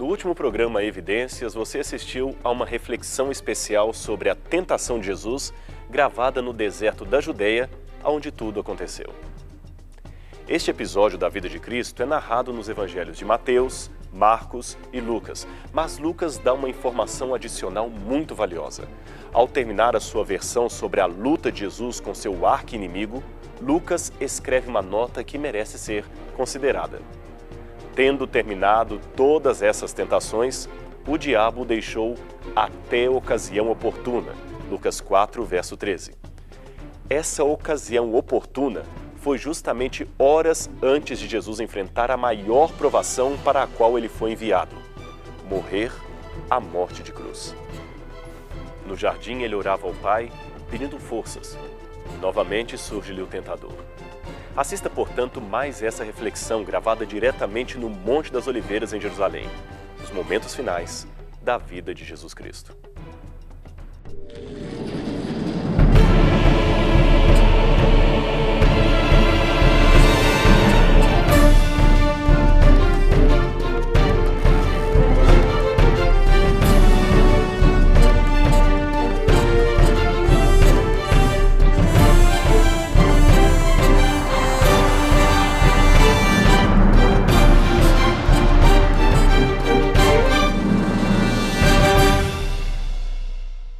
último programa Evidências, você assistiu a uma reflexão especial sobre a tentação de Jesus, gravada no deserto da Judeia, onde tudo aconteceu. Este episódio da vida de Cristo é narrado nos evangelhos de Mateus, Marcos e Lucas, mas Lucas dá uma informação adicional muito valiosa. Ao terminar a sua versão sobre a luta de Jesus com seu arqui-inimigo, Lucas escreve uma nota que merece ser considerada. Tendo terminado todas essas tentações, o diabo o deixou até a ocasião oportuna. Lucas 4, verso 13. Essa ocasião oportuna foi justamente horas antes de Jesus enfrentar a maior provação para a qual ele foi enviado: morrer a morte de cruz. No jardim ele orava ao Pai, pedindo forças. Novamente surge-lhe o tentador. Assista, portanto, mais essa reflexão gravada diretamente no Monte das Oliveiras, em Jerusalém, os momentos finais da vida de Jesus Cristo.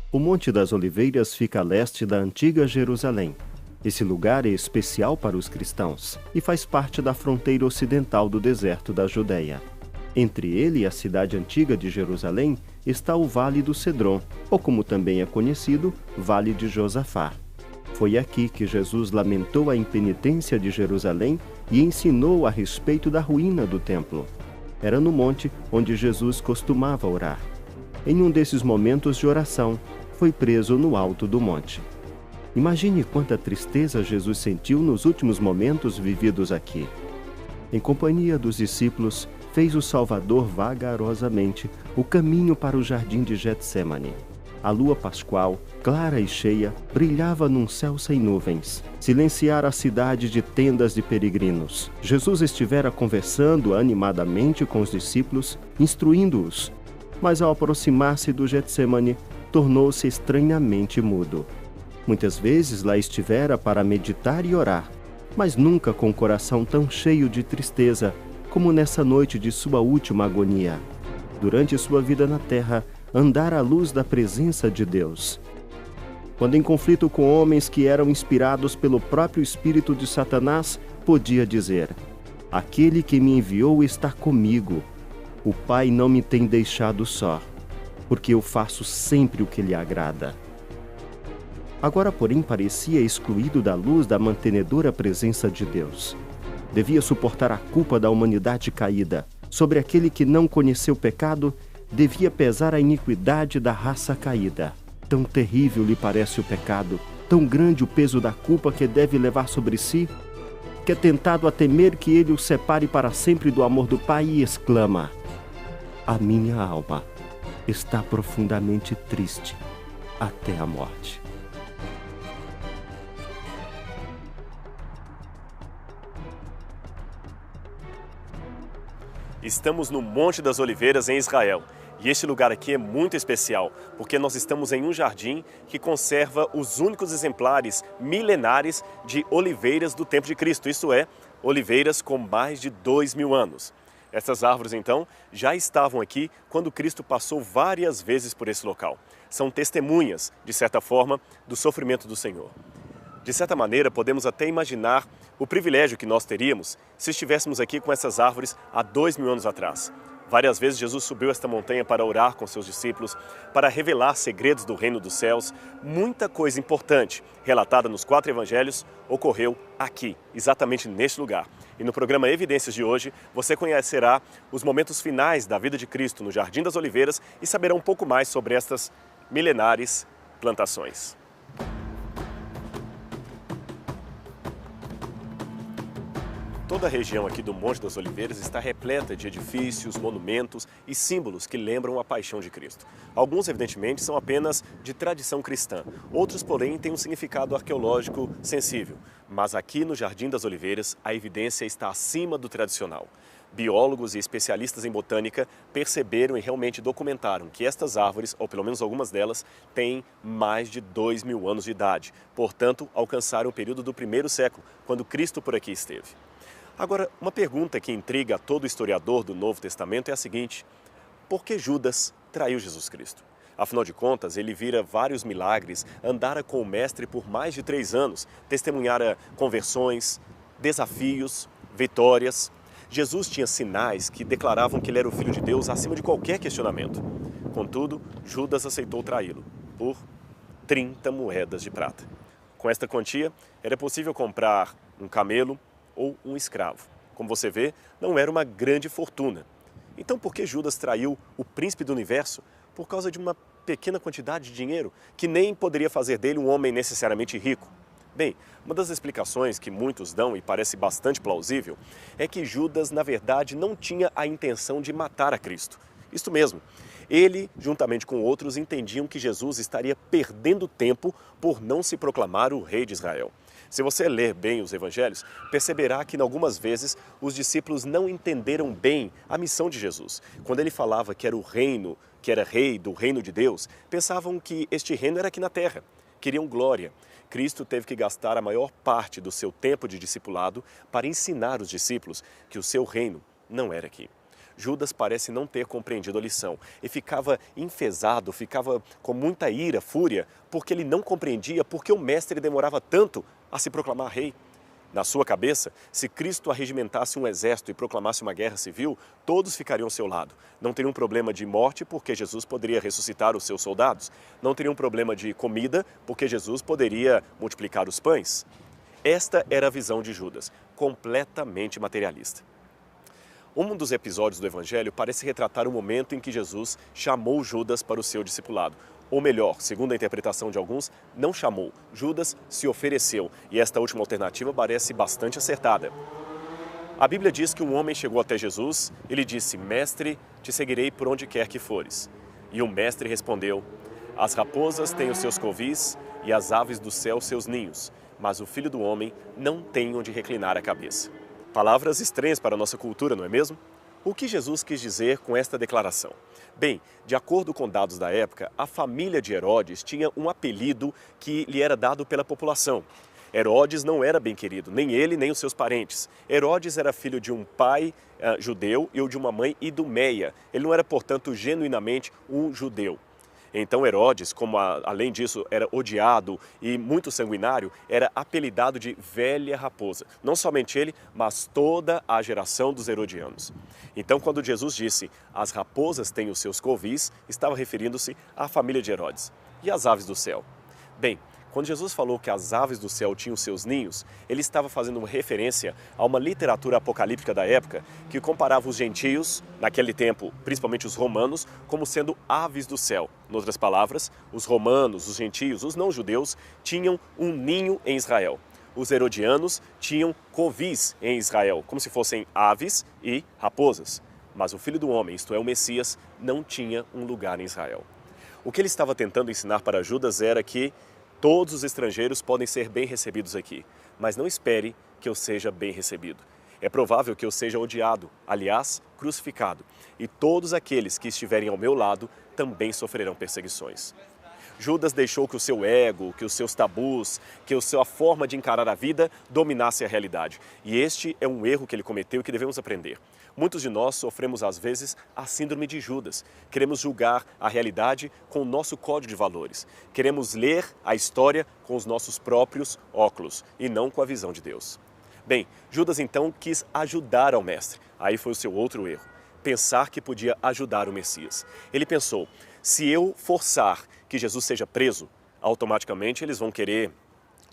O Monte das Oliveiras fica a leste da antiga Jerusalém. Esse lugar é especial para os cristãos e faz parte da fronteira ocidental do deserto da Judeia. Entre ele e a cidade antiga de Jerusalém está o Vale do Cedron, ou como também é conhecido, Vale de Josafá. Foi aqui que Jesus lamentou a impenitência de Jerusalém e ensinou a respeito da ruína do templo. Era no monte onde Jesus costumava orar. Em um desses momentos de oração, foi preso no alto do monte. Imagine quanta tristeza Jesus sentiu nos últimos momentos vividos aqui. Em companhia dos discípulos, fez o Salvador vagarosamente o caminho para o jardim de Getsêmani. A lua pascual, clara e cheia, brilhava num céu sem nuvens. Silenciara a cidade de tendas de peregrinos. Jesus estivera conversando animadamente com os discípulos, instruindo-os. Mas ao aproximar-se do Getsêmani, tornou-se estranhamente mudo. Muitas vezes lá estivera para meditar e orar, mas nunca com o coração tão cheio de tristeza como nessa noite de sua última agonia. Durante sua vida na terra, andara à luz da presença de Deus. Quando em conflito com homens que eram inspirados pelo próprio espírito de Satanás, podia dizer: "Aquele que me enviou está comigo. O Pai não me tem deixado só, porque eu faço sempre o que lhe agrada." Agora, porém, parecia excluído da luz da mantenedora presença de Deus. Devia suportar a culpa da humanidade caída. Sobre aquele que não conheceu pecado, devia pesar a iniquidade da raça caída. Tão terrível lhe parece o pecado, tão grande o peso da culpa que deve levar sobre si, que é tentado a temer que ele o separe para sempre do amor do Pai e exclama: "A minha alma está profundamente triste até a morte." Estamos no Monte das Oliveiras, em Israel. E este lugar aqui é muito especial, porque nós estamos em um jardim que conserva os únicos exemplares milenares de oliveiras do tempo de Cristo, isto é, oliveiras com mais de 2.000 anos. Essas árvores, então, já estavam aqui quando Cristo passou várias vezes por esse local. São testemunhas, de certa forma, do sofrimento do Senhor. De certa maneira, podemos até imaginar o privilégio que nós teríamos se estivéssemos aqui com essas árvores há 2.000 anos atrás. Várias vezes Jesus subiu esta montanha para orar com seus discípulos, para revelar segredos do reino dos céus. Muita coisa importante relatada nos 4 evangelhos ocorreu aqui, exatamente neste lugar. E no programa Evidências de hoje, você conhecerá os momentos finais da vida de Cristo no Jardim das Oliveiras e saberá um pouco mais sobre estas milenares plantações. Toda a região aqui do Monte das Oliveiras está repleta de edifícios, monumentos e símbolos que lembram a paixão de Cristo. Alguns, evidentemente, são apenas de tradição cristã. Outros, porém, têm um significado arqueológico sensível. Mas aqui no Jardim das Oliveiras, a evidência está acima do tradicional. Biólogos e especialistas em botânica perceberam e realmente documentaram que estas árvores, ou pelo menos algumas delas, têm mais de 2.000 anos de idade. Portanto, alcançaram o período do primeiro século, quando Cristo por aqui esteve. Agora, uma pergunta que intriga a todo historiador do Novo Testamento é a seguinte: por que Judas traiu Jesus Cristo? Afinal de contas, ele vira vários milagres, andara com o Mestre por mais de 3 anos, testemunhara conversões, desafios, vitórias. Jesus tinha sinais que declaravam que ele era o Filho de Deus acima de qualquer questionamento. Contudo, Judas aceitou traí-lo por 30 moedas de prata. Com esta quantia, era possível comprar um camelo ou um escravo. Como você vê, não era uma grande fortuna. Então, por que Judas traiu o príncipe do universo por causa de uma pequena quantidade de dinheiro que nem poderia fazer dele um homem necessariamente rico? Bem, uma das explicações que muitos dão, e parece bastante plausível, é que Judas, na verdade, não tinha a intenção de matar a Cristo. Isto mesmo, ele, juntamente com outros, entendiam que Jesus estaria perdendo tempo por não se proclamar o rei de Israel. Se você ler bem os evangelhos, perceberá que, em algumas vezes, os discípulos não entenderam bem a missão de Jesus. Quando ele falava que era o reino, que era rei do reino de Deus, pensavam que este reino era aqui na terra. Queriam glória. Cristo teve que gastar a maior parte do seu tempo de discipulado para ensinar os discípulos que o seu reino não era aqui. Judas parece não ter compreendido a lição e ficava enfesado, ficava com muita ira, fúria, porque ele não compreendia por que o mestre demorava tanto a se proclamar rei. Na sua cabeça, se Cristo arregimentasse um exército e proclamasse uma guerra civil, todos ficariam ao seu lado. Não teriam problema de morte, porque Jesus poderia ressuscitar os seus soldados. Não teriam problema de comida, porque Jesus poderia multiplicar os pães. Esta era a visão de Judas, completamente materialista. Um dos episódios do Evangelho parece retratar o momento em que Jesus chamou Judas para o seu discipulado. Ou melhor, segundo a interpretação de alguns, não chamou. Judas se ofereceu, e esta última alternativa parece bastante acertada. A Bíblia diz que um homem chegou até Jesus e lhe disse: Mestre, te seguirei por onde quer que fores. E o mestre respondeu: As raposas têm os seus covis e as aves do céu seus ninhos, mas o Filho do Homem não tem onde reclinar a cabeça. Palavras estranhas para a nossa cultura, não é mesmo? O que Jesus quis dizer com esta declaração? Bem, de acordo com dados da época, a família de Herodes tinha um apelido que lhe era dado pela população. Herodes não era bem querido, nem ele, nem os seus parentes. Herodes era filho de um pai judeu e de uma mãe idumeia. Ele não era, portanto, genuinamente um judeu. Então Herodes, como além disso era odiado e muito sanguinário, era apelidado de Velha Raposa. Não somente ele, mas toda a geração dos herodianos. Então quando Jesus disse, as raposas têm os seus covis, estava referindo-se à família de Herodes. E as aves do céu? Bem, quando Jesus falou que as aves do céu tinham seus ninhos, ele estava fazendo uma referência a uma literatura apocalíptica da época que comparava os gentios, naquele tempo, principalmente os romanos, como sendo aves do céu. Em outras palavras, os romanos, os gentios, os não-judeus tinham um ninho em Israel. Os herodianos tinham covis em Israel, como se fossem aves e raposas. Mas o Filho do Homem, isto é, o Messias, não tinha um lugar em Israel. O que ele estava tentando ensinar para Judas era que todos os estrangeiros podem ser bem recebidos aqui, mas não espere que eu seja bem recebido. É provável que eu seja odiado, aliás, crucificado, e todos aqueles que estiverem ao meu lado também sofrerão perseguições. Judas deixou que o seu ego, que os seus tabus, que a sua forma de encarar a vida dominasse a realidade. E este é um erro que ele cometeu e que devemos aprender. Muitos de nós sofremos, às vezes, a síndrome de Judas. Queremos julgar a realidade com o nosso código de valores. Queremos ler a história com os nossos próprios óculos e não com a visão de Deus. Bem, Judas então quis ajudar ao mestre. Aí foi o seu outro erro. Pensar que podia ajudar o Messias. Ele pensou, se eu forçar que Jesus seja preso, automaticamente eles vão querer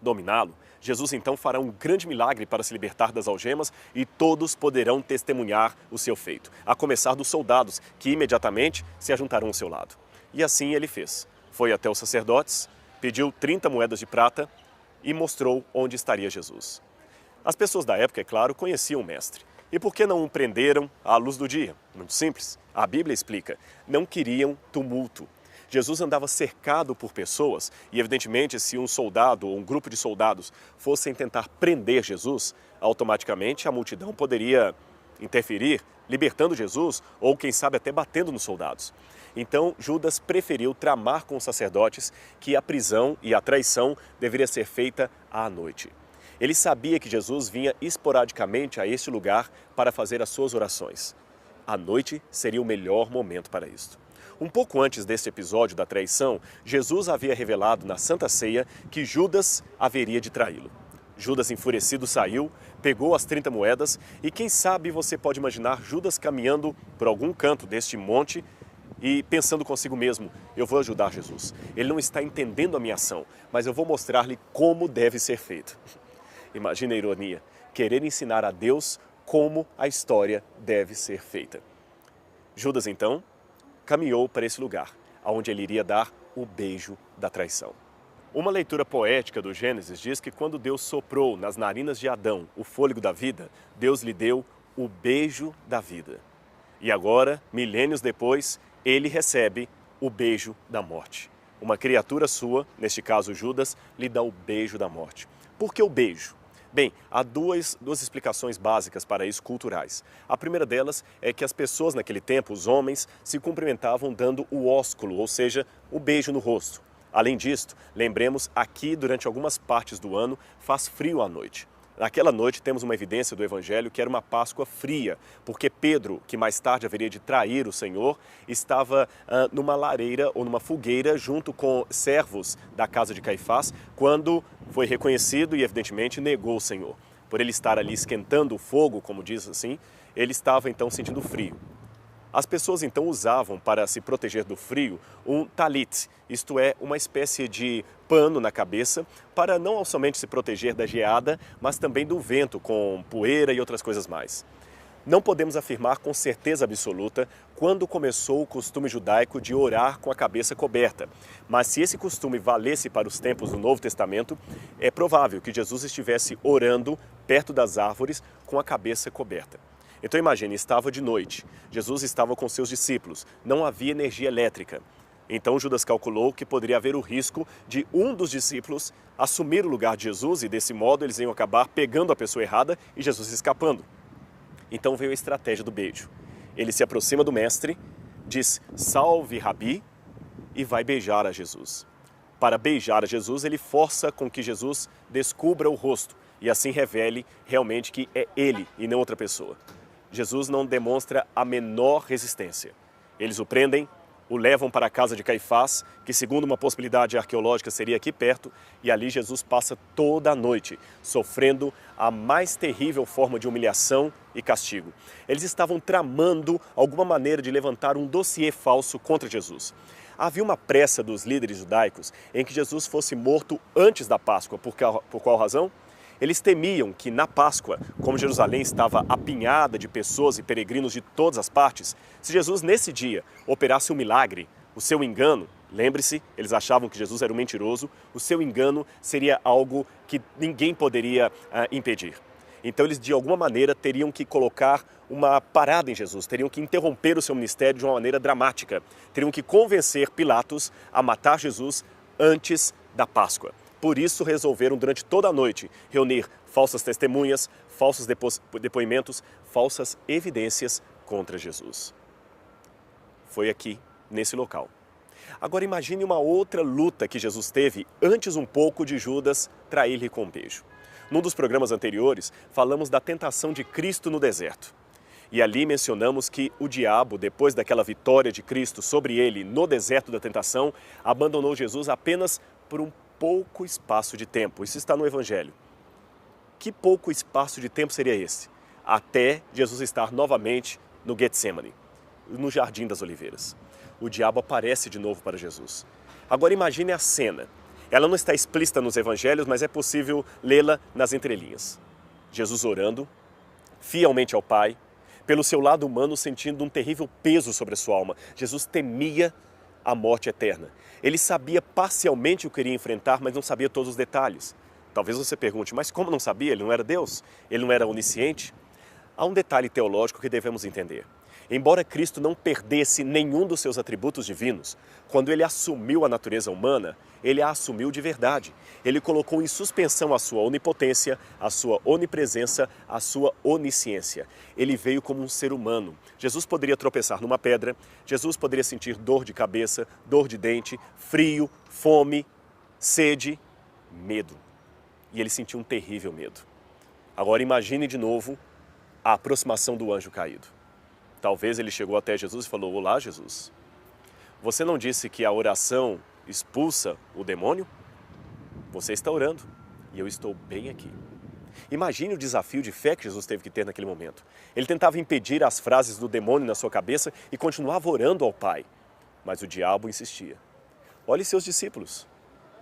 dominá-lo. Jesus então fará um grande milagre para se libertar das algemas e todos poderão testemunhar o seu feito, a começar dos soldados, que imediatamente se ajuntarão ao seu lado. E assim ele fez. Foi até os sacerdotes, pediu 30 moedas de prata e mostrou onde estaria Jesus. As pessoas da época, é claro, conheciam o mestre. E por que não o prenderam à luz do dia? Muito simples. A Bíblia explica. Não queriam tumulto. Jesus andava cercado por pessoas e, evidentemente, se um soldado ou um grupo de soldados fossem tentar prender Jesus, automaticamente a multidão poderia interferir libertando Jesus ou, quem sabe, até batendo nos soldados. Então, Judas preferiu tramar com os sacerdotes que a prisão e a traição deveria ser feita à noite. Ele sabia que Jesus vinha esporadicamente a este lugar para fazer as suas orações. A noite seria o melhor momento para isto. Um pouco antes deste episódio da traição, Jesus havia revelado na Santa Ceia que Judas haveria de traí-lo. Judas, enfurecido, saiu, pegou as 30 moedas e, quem sabe, você pode imaginar Judas caminhando por algum canto deste monte e pensando consigo mesmo: eu vou ajudar Jesus. Ele não está entendendo a minha ação, mas eu vou mostrar-lhe como deve ser feito. Imagina a ironia, querer ensinar a Deus como a história deve ser feita. Judas, então, caminhou para esse lugar, onde ele iria dar o beijo da traição. Uma leitura poética do Gênesis diz que quando Deus soprou nas narinas de Adão o fôlego da vida, Deus lhe deu o beijo da vida. E agora, milênios depois, ele recebe o beijo da morte. Uma criatura sua, neste caso Judas, lhe dá o beijo da morte. Por que o beijo? Bem, há duas explicações básicas para isso, culturais. A primeira delas é que as pessoas naquele tempo, os homens, se cumprimentavam dando o ósculo, ou seja, o beijo no rosto. Além disto, lembremos, aqui durante algumas partes do ano faz frio à noite. Naquela noite temos uma evidência do Evangelho que era uma Páscoa fria, porque Pedro, que mais tarde haveria de trair o Senhor, estava numa lareira ou numa fogueira junto com servos da casa de Caifás, quando foi reconhecido e evidentemente negou o Senhor. Por ele estar ali esquentando o fogo, como diz assim, ele estava então sentindo frio. As pessoas então usavam para se proteger do frio um talit, isto é, uma espécie de pano na cabeça para não somente se proteger da geada, mas também do vento com poeira e outras coisas mais. Não podemos afirmar com certeza absoluta quando começou o costume judaico de orar com a cabeça coberta, mas se esse costume valesse para os tempos do Novo Testamento, é provável que Jesus estivesse orando perto das árvores com a cabeça coberta. Então imagine, estava de noite, Jesus estava com seus discípulos, não havia energia elétrica. Então Judas calculou que poderia haver o risco de um dos discípulos assumir o lugar de Jesus e desse modo eles iam acabar pegando a pessoa errada e Jesus escapando. Então veio a estratégia do beijo. Ele se aproxima do mestre, diz "Salve, Rabi" e vai beijar a Jesus. Para beijar a Jesus, ele força com que Jesus descubra o rosto e assim revele realmente que é ele e não outra pessoa. Jesus não demonstra a menor resistência. Eles o prendem, o levam para a casa de Caifás, que segundo uma possibilidade arqueológica seria aqui perto, e ali Jesus passa toda a noite, sofrendo a mais terrível forma de humilhação e castigo. Eles estavam tramando alguma maneira de levantar um dossiê falso contra Jesus. Havia uma pressa dos líderes judaicos em que Jesus fosse morto antes da Páscoa. Por qual razão? Eles temiam que na Páscoa, como Jerusalém estava apinhada de pessoas e peregrinos de todas as partes, se Jesus nesse dia operasse um milagre, o seu engano, lembre-se, eles achavam que Jesus era um mentiroso, o seu engano seria algo que ninguém poderia impedir. Então eles de alguma maneira teriam que colocar uma parada em Jesus, teriam que interromper o seu ministério de uma maneira dramática, teriam que convencer Pilatos a matar Jesus antes da Páscoa. Por isso resolveram durante toda a noite reunir falsas testemunhas, falsos depoimentos, falsas evidências contra Jesus. Foi aqui, nesse local. Agora imagine uma outra luta que Jesus teve antes um pouco de Judas trair-lhe com um beijo. Num dos programas anteriores, falamos da tentação de Cristo no deserto. E ali mencionamos que o diabo, depois daquela vitória de Cristo sobre ele no deserto da tentação, abandonou Jesus apenas por um pouco espaço de tempo. Isso está no Evangelho. Que pouco espaço de tempo seria esse? Até Jesus estar novamente no Getsemane, no Jardim das Oliveiras. O diabo aparece de novo para Jesus. Agora imagine a cena. Ela não está explícita nos Evangelhos, mas é possível lê-la nas entrelinhas. Jesus orando, fielmente ao Pai, pelo seu lado humano sentindo um terrível peso sobre a sua alma. Jesus temia a morte eterna. Ele sabia parcialmente o que iria enfrentar, mas não sabia todos os detalhes. Talvez você pergunte, mas como não sabia? Ele não era Deus? Ele não era onisciente? Há um detalhe teológico que devemos entender. Embora Cristo não perdesse nenhum dos seus atributos divinos, quando ele assumiu a natureza humana, ele a assumiu de verdade. Ele colocou em suspensão a sua onipotência, a sua onipresença, a sua onisciência. Ele veio como um ser humano. Jesus poderia tropeçar numa pedra, Jesus poderia sentir dor de cabeça, dor de dente, frio, fome, sede, medo. E ele sentiu um terrível medo. Agora imagine de novo a aproximação do anjo caído. Talvez ele chegou até Jesus e falou: olá, Jesus. Você não disse que a oração expulsa o demônio? Você está orando e eu estou bem aqui. Imagine o desafio de fé que Jesus teve que ter naquele momento. Ele tentava impedir as frases do demônio na sua cabeça e continuava orando ao Pai. Mas o diabo insistia. Olhe seus discípulos.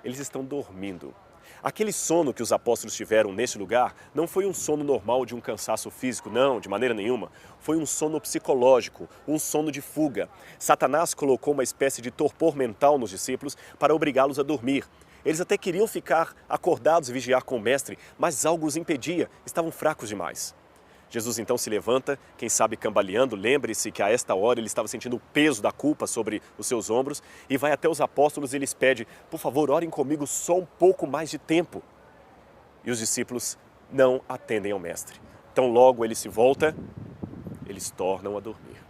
Eles estão dormindo. Aquele sono que os apóstolos tiveram neste lugar não foi um sono normal de um cansaço físico, não, de maneira nenhuma. Foi um sono psicológico, um sono de fuga. Satanás colocou uma espécie de torpor mental nos discípulos para obrigá-los a dormir. Eles até queriam ficar acordados e vigiar com o mestre, mas algo os impedia, estavam fracos demais. Jesus então se levanta, quem sabe cambaleando, lembre-se que a esta hora ele estava sentindo o peso da culpa sobre os seus ombros e vai até os apóstolos e lhes pede: por favor, orem comigo só um pouco mais de tempo. E os discípulos não atendem ao mestre. Tão logo ele se volta, eles tornam a dormir.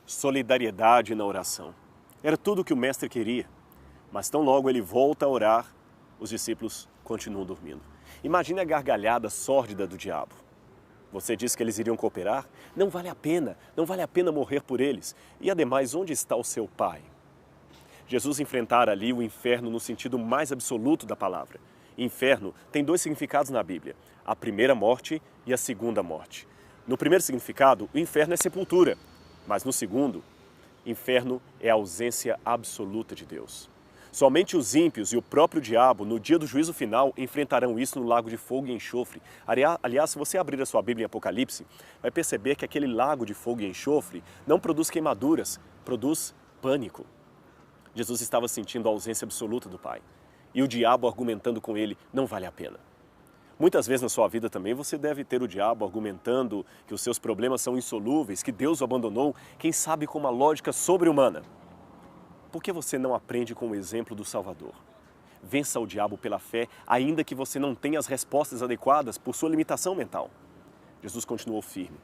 Solidariedade na oração. Era tudo o que o mestre queria. Mas tão logo ele volta a orar, os discípulos continuam dormindo. Imagine a gargalhada sórdida do diabo. Você disse que eles iriam cooperar? Não vale a pena morrer por eles. E ademais, onde está o seu pai? Jesus enfrentara ali o inferno no sentido mais absoluto da palavra. Inferno tem dois significados na Bíblia, a primeira morte e a segunda morte. No primeiro significado, o inferno é sepultura, mas no segundo, inferno é a ausência absoluta de Deus. Somente os ímpios e o próprio diabo, no dia do juízo final, enfrentarão isso no lago de fogo e enxofre. Aliás, se você abrir a sua Bíblia em Apocalipse, vai perceber que aquele lago de fogo e enxofre não produz queimaduras, produz pânico. Jesus estava sentindo a ausência absoluta do Pai. E o diabo argumentando com ele: não vale a pena. Muitas vezes na sua vida também você deve ter o diabo argumentando que os seus problemas são insolúveis, que Deus o abandonou, quem sabe com uma lógica sobre-humana. Por que você não aprende com o exemplo do Salvador? Vença o diabo pela fé, ainda que você não tenha as respostas adequadas por sua limitação mental. Jesus continuou firme.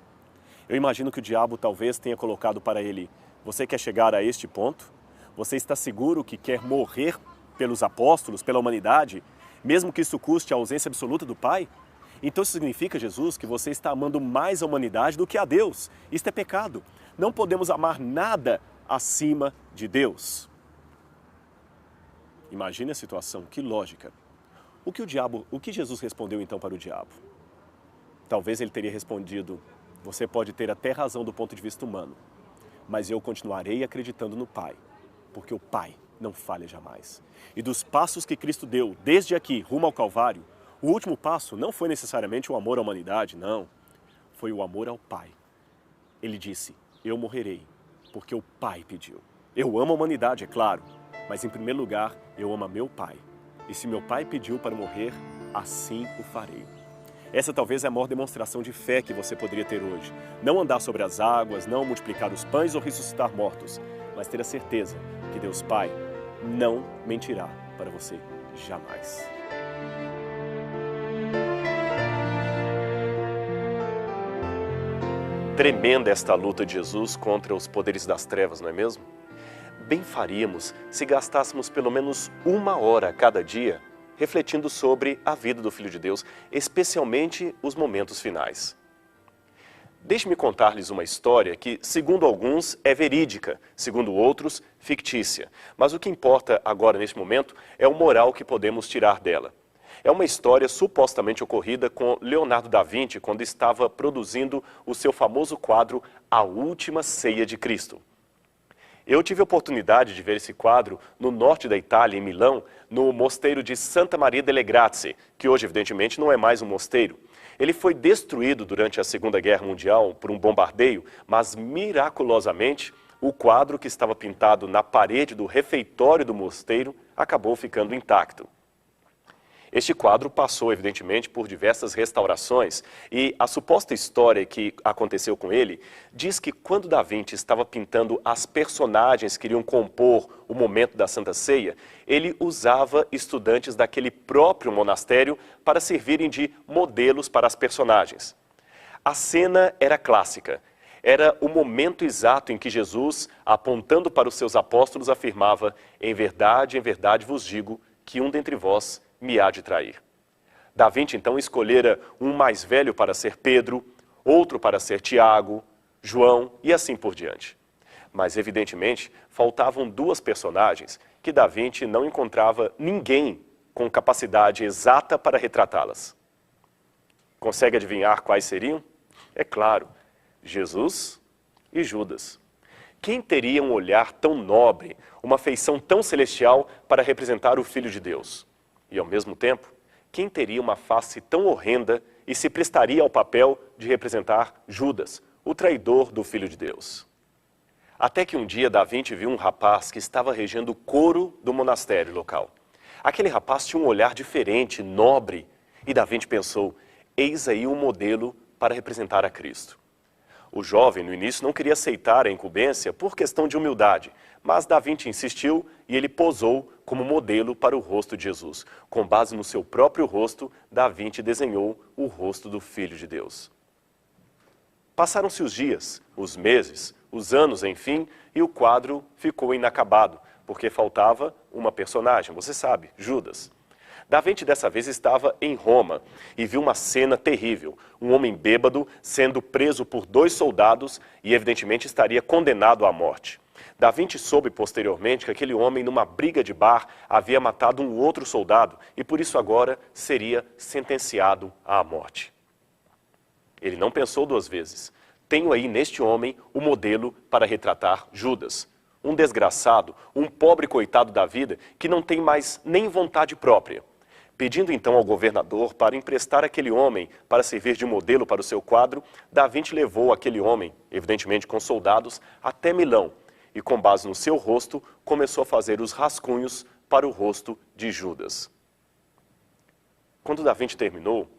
Eu imagino que o diabo talvez tenha colocado para ele: você quer chegar a este ponto? Você está seguro que quer morrer pelos apóstolos, pela humanidade, mesmo que isso custe a ausência absoluta do Pai? Então isso significa, Jesus, que você está amando mais a humanidade do que a Deus. Isto é pecado. Não podemos amar nada acima de Deus. Imagine a situação, que lógica. O que Jesus respondeu então para o diabo? Talvez ele teria respondido: você pode ter até razão do ponto de vista humano, mas eu continuarei acreditando no Pai, porque o Pai não falha jamais. E dos passos que Cristo deu, desde aqui, rumo ao Calvário, o último passo não foi necessariamente o amor à humanidade, não. Foi o amor ao Pai. Ele disse: eu morrerei, porque o Pai pediu. Eu amo a humanidade, é claro, mas em primeiro lugar, eu amo a meu Pai. E se meu Pai pediu para morrer, assim o farei. Essa talvez é a maior demonstração de fé que você poderia ter hoje. Não andar sobre as águas, não multiplicar os pães ou ressuscitar mortos, mas ter a certeza que Deus Pai não mentirá para você jamais. Tremenda esta luta de Jesus contra os poderes das trevas, não é mesmo? Bem faríamos se gastássemos pelo menos 1 hora a cada dia refletindo sobre a vida do Filho de Deus, especialmente os momentos finais. Deixe-me contar-lhes uma história que, segundo alguns, é verídica, segundo outros, fictícia. Mas o que importa agora, neste momento, é o moral que podemos tirar dela. É uma história supostamente ocorrida com Leonardo da Vinci quando estava produzindo o seu famoso quadro A Última Ceia de Cristo. Eu tive a oportunidade de ver esse quadro no norte da Itália, em Milão, no mosteiro de Santa Maria delle Grazie, que hoje, evidentemente, não é mais um mosteiro. Ele foi destruído durante a Segunda Guerra Mundial por um bombardeio, mas miraculosamente o quadro que estava pintado na parede do refeitório do mosteiro acabou ficando intacto. Este quadro passou, evidentemente, por diversas restaurações e a suposta história que aconteceu com ele diz que quando Da Vinci estava pintando as personagens que iriam compor o momento da Santa Ceia, ele usava estudantes daquele próprio monastério para servirem de modelos para as personagens. A cena era clássica. Era o momento exato em que Jesus, apontando para os seus apóstolos, afirmava: em verdade vos digo, que um dentre vós me há de trair. Da Vinci, então, escolhera um mais velho para ser Pedro, outro para ser Tiago, João e assim por diante. Mas, evidentemente, faltavam duas personagens que Da Vinci não encontrava ninguém com capacidade exata para retratá-las. Consegue adivinhar quais seriam? É claro, Jesus e Judas. Quem teria um olhar tão nobre, uma feição tão celestial para representar o Filho de Deus? E, ao mesmo tempo, quem teria uma face tão horrenda e se prestaria ao papel de representar Judas, o traidor do Filho de Deus? Até que um dia Da Vinci viu um rapaz que estava regendo o coro do monastério local. Aquele rapaz tinha um olhar diferente, nobre, e Da Vinci pensou: eis aí um modelo para representar a Cristo. O jovem, no início, não queria aceitar a incumbência por questão de humildade, mas Da Vinci insistiu e ele posou como modelo para o rosto de Jesus. Com base no seu próprio rosto, Da Vinci desenhou o rosto do Filho de Deus. Passaram-se os dias, os meses, os anos, enfim, e o quadro ficou inacabado, porque faltava uma personagem, você sabe, Judas. Da Vinci dessa vez estava em Roma e viu uma cena terrível. Um homem bêbado sendo preso por 2 soldados e evidentemente estaria condenado à morte. Da Vinci soube posteriormente que aquele homem, numa briga de bar, havia matado um outro soldado e por isso agora seria sentenciado à morte. Ele não pensou 2 vezes. Tenho aí neste homem o modelo para retratar Judas. Um desgraçado, um pobre coitado da vida que não tem mais nem vontade própria. Pedindo então ao governador para emprestar aquele homem para servir de modelo para o seu quadro, Da Vinci levou aquele homem, evidentemente com soldados, até Milão e, com base no seu rosto, começou a fazer os rascunhos para o rosto de Judas. Quando Da Vinci terminou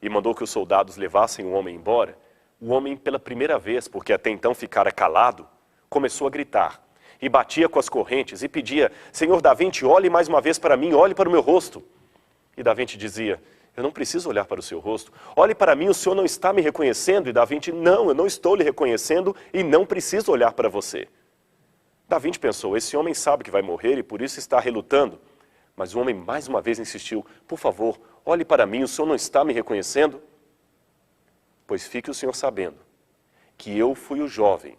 e mandou que os soldados levassem o homem embora, o homem, pela primeira vez, porque até então ficara calado, começou a gritar e batia com as correntes e pedia: Senhor Da Vinci, olhe mais uma vez para mim, olhe para o meu rosto. E Da Vinci dizia: eu não preciso olhar para o seu rosto. Olhe para mim, o senhor não está me reconhecendo. E Da Vinci: não, eu não estou lhe reconhecendo e não preciso olhar para você. Da Vinci pensou: esse homem sabe que vai morrer e por isso está relutando. Mas o homem mais uma vez insistiu: por favor, olhe para mim, o senhor não está me reconhecendo? Pois fique o senhor sabendo que eu fui o jovem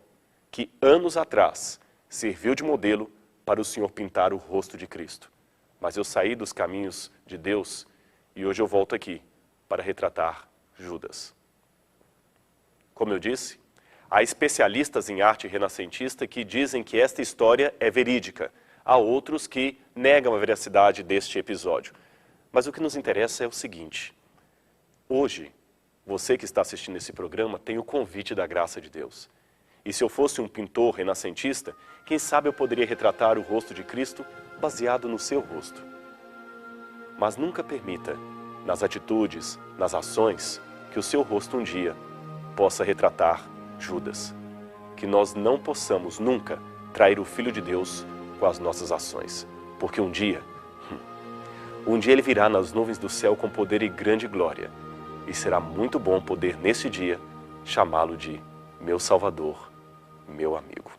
que anos atrás serviu de modelo para o senhor pintar o rosto de Cristo. Mas eu saí dos caminhos de Deus e hoje eu volto aqui para retratar Judas. Como eu disse, há especialistas em arte renascentista que dizem que esta história é verídica. Há outros que negam a veracidade deste episódio. Mas o que nos interessa é o seguinte: hoje, você que está assistindo esse programa tem o convite da graça de Deus. E se eu fosse um pintor renascentista, quem sabe eu poderia retratar o rosto de Cristo baseado no seu rosto. Mas nunca permita, nas atitudes, nas ações, que o seu rosto um dia possa retratar Judas. Que nós não possamos nunca trair o Filho de Deus com as nossas ações. Porque um dia ele virá nas nuvens do céu com poder e grande glória. E será muito bom poder nesse dia chamá-lo de meu Salvador, meu amigo.